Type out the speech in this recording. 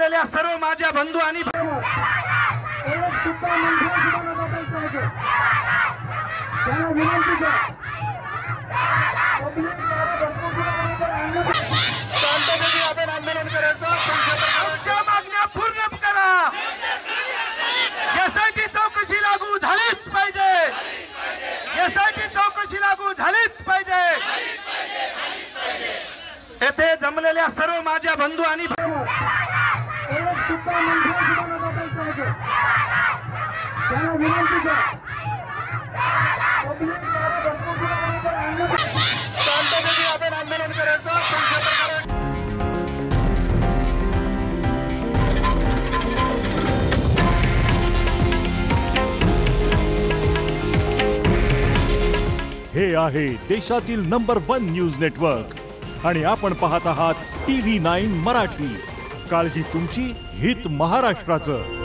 जमलेल्या सर्व माझ्या बंधू आणि आपण आंदोलन करायचं, आमच्या मागण्या पूर्ण करा, यासाठी चौकशी लागू झालीच पाहिजे, यासाठी चौकशी लागू झालीच पाहिजे। येथे जमलेल्या सर्व माझ्या बंधू आणि आपण आंदोलन करायचं। हे आहे देशातील नंबर 1 न्यूज नेटवर्क आणि आपण पाहत आहात TV9 मराठी। काळजी तुमची, हित महाराष्ट्राचं।